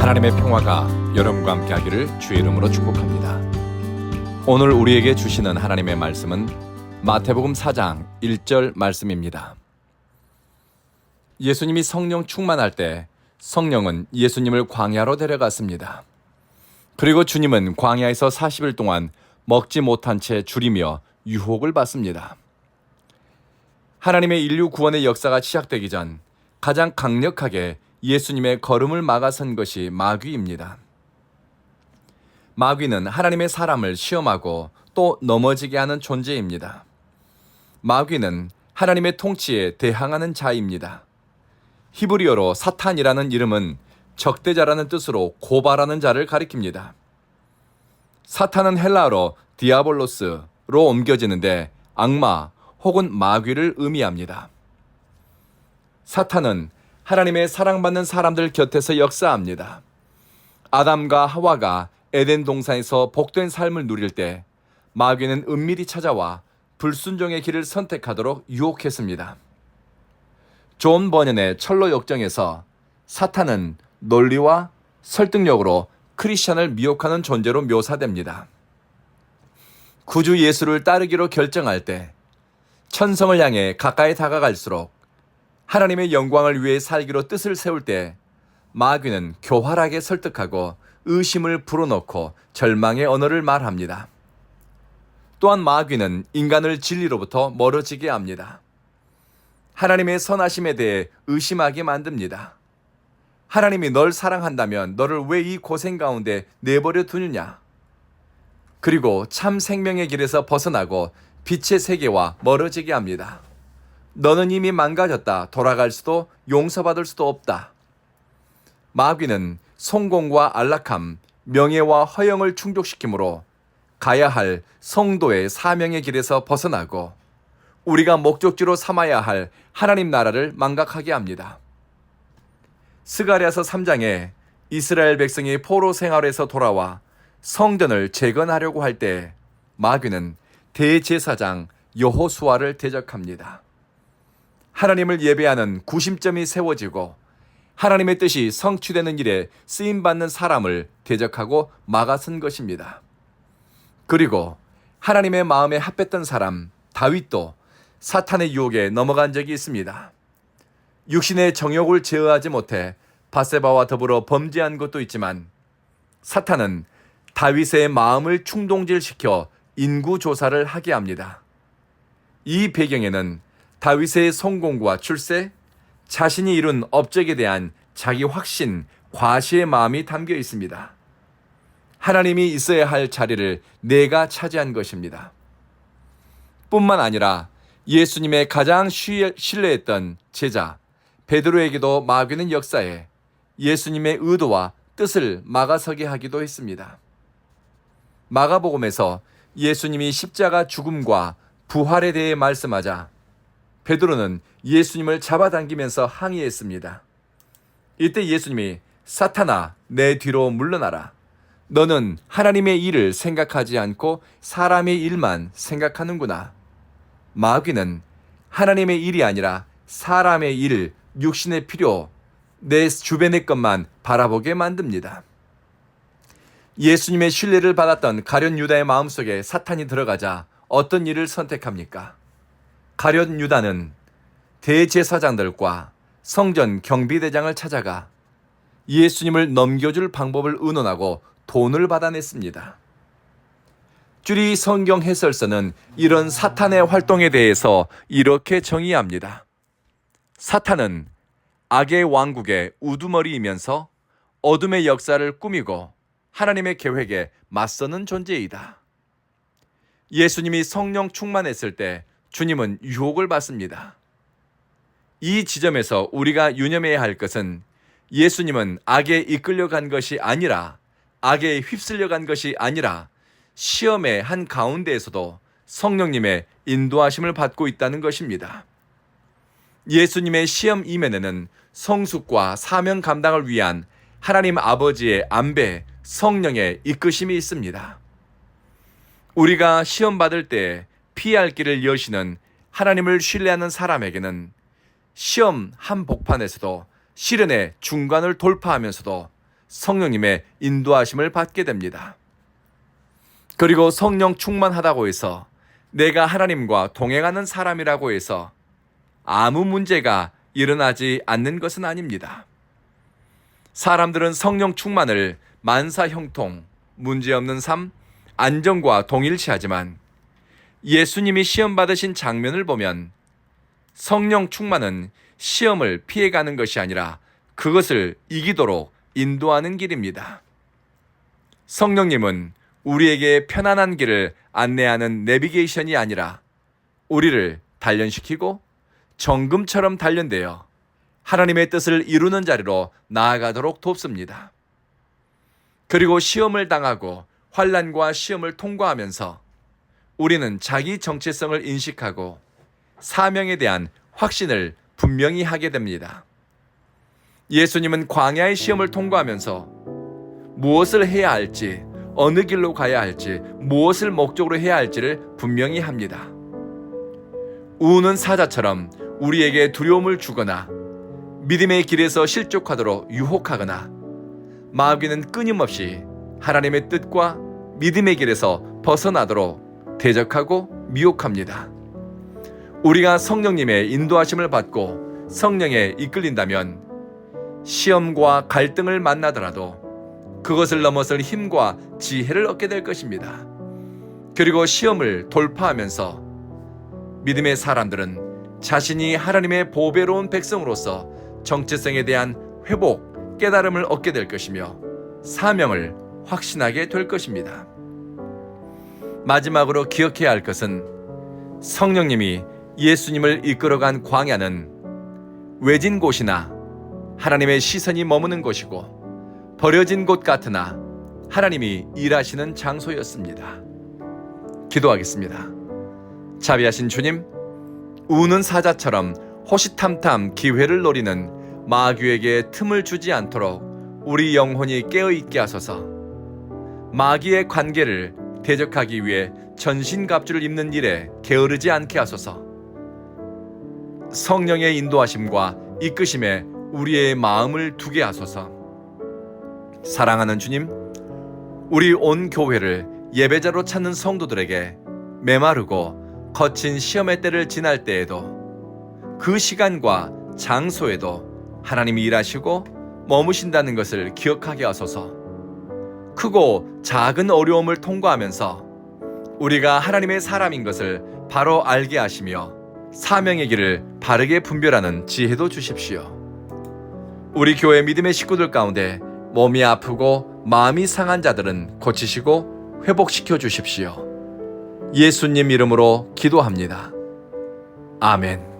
하나님의 평화가 여러분과 함께 하기를 주의 이름으로 축복합니다. 오늘 우리에게 주시는 하나님의 말씀은 마태복음 4장 1절 말씀입니다. 예수님이 성령 충만할 때 성령은 예수님을 광야로 데려갔습니다. 그리고 주님은 광야에서 40일 동안 먹지 못한 채 줄이며 유혹을 받습니다. 하나님의 인류 구원의 역사가 시작되기 전 가장 강력하게 예수님의 걸음을 막아선 것이 마귀입니다. 마귀는 하나님의 사람을 시험하고 또 넘어지게 하는 존재입니다. 마귀는 하나님의 통치에 대항하는 자입니다. 히브리어로 사탄이라는 이름은 적대자라는 뜻으로 고발하는 자를 가리킵니다. 사탄은 헬라어로 디아볼로스로 옮겨지는데 악마 혹은 마귀를 의미합니다. 사탄은 하나님의 사랑받는 사람들 곁에서 역사합니다. 아담과 하와가 에덴 동산에서 복된 삶을 누릴 때 마귀는 은밀히 찾아와 불순종의 길을 선택하도록 유혹했습니다. 존 버년의 철로 역정에서 사탄은 논리와 설득력으로 크리스천을 미혹하는 존재로 묘사됩니다. 구주 예수를 따르기로 결정할 때 천성을 향해 가까이 다가갈수록 하나님의 영광을 위해 살기로 뜻을 세울 때 마귀는 교활하게 설득하고 의심을 불어넣고 절망의 언어를 말합니다. 또한 마귀는 인간을 진리로부터 멀어지게 합니다. 하나님의 선하심에 대해 의심하게 만듭니다. 하나님이 널 사랑한다면 너를 왜 이 고생 가운데 내버려 두느냐? 그리고 참 생명의 길에서 벗어나고 빛의 세계와 멀어지게 합니다. 너는 이미 망가졌다. 돌아갈 수도 용서받을 수도 없다. 마귀는 성공과 안락함, 명예와 허영을 충족시키므로 가야 할 성도의 사명의 길에서 벗어나고 우리가 목적지로 삼아야 할 하나님 나라를 망각하게 합니다. 스가랴서 3장에 이스라엘 백성이 포로 생활에서 돌아와 성전을 재건하려고 할 때 마귀는 대제사장 여호수아를 대적합니다. 하나님을 예배하는 구심점이 세워지고 하나님의 뜻이 성취되는 일에 쓰임받는 사람을 대적하고 막아선 것입니다. 그리고 하나님의 마음에 합했던 사람 다윗도 사탄의 유혹에 넘어간 적이 있습니다. 육신의 정욕을 제어하지 못해 바세바와 더불어 범죄한 것도 있지만 사탄은 다윗의 마음을 충동질시켜 인구조사를 하게 합니다. 이 배경에는 다윗의 성공과 출세, 자신이 이룬 업적에 대한 자기 확신, 과시의 마음이 담겨 있습니다. 하나님이 있어야 할 자리를 내가 차지한 것입니다. 뿐만 아니라 예수님의 가장 신뢰했던 제자 베드로에게도 마귀는 역사에 예수님의 의도와 뜻을 막아서게 하기도 했습니다. 마가복음에서 예수님이 십자가 죽음과 부활에 대해 말씀하자 베드로는 예수님을 잡아당기면서 항의했습니다. 이때 예수님이 사탄아 내 뒤로 물러나라. 너는 하나님의 일을 생각하지 않고 사람의 일만 생각하는구나. 마귀는 하나님의 일이 아니라 사람의 일, 육신의 필요, 내 주변의 것만 바라보게 만듭니다. 예수님의 신뢰를 받았던 가룟 유다의 마음속에 사탄이 들어가자 어떤 일을 선택합니까? 가룟 유다는 대제사장들과 성전 경비대장을 찾아가 예수님을 넘겨줄 방법을 의논하고 돈을 받아냈습니다. 쭈리 성경 해설서는 이런 사탄의 활동에 대해서 이렇게 정의합니다. 사탄은 악의 왕국의 우두머리이면서 어둠의 역사를 꾸미고 하나님의 계획에 맞서는 존재이다. 예수님이 성령 충만했을 때 주님은 유혹을 받습니다. 이 지점에서 우리가 유념해야 할 것은 예수님은 악에 이끌려간 것이 아니라 악에 휩쓸려간 것이 아니라 시험의 한 가운데에서도 성령님의 인도하심을 받고 있다는 것입니다. 예수님의 시험 이면에는 성숙과 사명 감당을 위한 하나님 아버지의 안배, 성령의 이끄심이 있습니다. 우리가 시험 받을 때 피할 길을 여시는 하나님을 신뢰하는 사람에게는 시험 한복판에서도 시련의 중간을 돌파하면서도 성령님의 인도하심을 받게 됩니다. 그리고 성령 충만하다고 해서 내가 하나님과 동행하는 사람이라고 해서 아무 문제가 일어나지 않는 것은 아닙니다. 사람들은 성령 충만을 만사형통, 문제없는 삶, 안정과 동일시하지만 예수님이 시험 받으신 장면을 보면 성령 충만은 시험을 피해가는 것이 아니라 그것을 이기도록 인도하는 길입니다. 성령님은 우리에게 편안한 길을 안내하는 내비게이션이 아니라 우리를 단련시키고 정금처럼 단련되어 하나님의 뜻을 이루는 자리로 나아가도록 돕습니다. 그리고 시험을 당하고 환난과 시험을 통과하면서 우리는 자기 정체성을 인식하고 사명에 대한 확신을 분명히 하게 됩니다. 예수님은 광야의 시험을 통과하면서 무엇을 해야 할지, 어느 길로 가야 할지, 무엇을 목적으로 해야 할지를 분명히 합니다. 우는 사자처럼 우리에게 두려움을 주거나 믿음의 길에서 실족하도록 유혹하거나 마귀는 끊임없이 하나님의 뜻과 믿음의 길에서 벗어나도록 대적하고 미혹합니다. 우리가 성령님의 인도하심을 받고 성령에 이끌린다면 시험과 갈등을 만나더라도 그것을 넘어설 힘과 지혜를 얻게 될 것입니다. 그리고 시험을 돌파하면서 믿음의 사람들은 자신이 하나님의 보배로운 백성으로서 정체성에 대한 회복, 깨달음을 얻게 될 것이며 사명을 확신하게 될 것입니다. 마지막으로 기억해야 할 것은 성령님이 예수님을 이끌어간 광야는 외진 곳이나 하나님의 시선이 머무는 곳이고 버려진 곳 같으나 하나님이 일하시는 장소였습니다. 기도하겠습니다. 자비하신 주님, 우는 사자처럼 호시탐탐 기회를 노리는 마귀에게 틈을 주지 않도록 우리 영혼이 깨어있게 하소서. 마귀의 관계를 대적하기 위해 전신갑주를 입는 일에 게으르지 않게 하소서. 성령의 인도하심과 이끄심에 우리의 마음을 두게 하소서. 사랑하는 주님, 우리 온 교회를 예배자로 찾는 성도들에게 메마르고 거친 시험의 때를 지날 때에도 그 시간과 장소에도 하나님이 일하시고 머무신다는 것을 기억하게 하소서. 크고 작은 어려움을 통과하면서 우리가 하나님의 사람인 것을 바로 알게 하시며 사명의 길을 바르게 분별하는 지혜도 주십시오. 우리 교회 믿음의 식구들 가운데 몸이 아프고 마음이 상한 자들은 고치시고 회복시켜 주십시오. 예수님 이름으로 기도합니다. 아멘.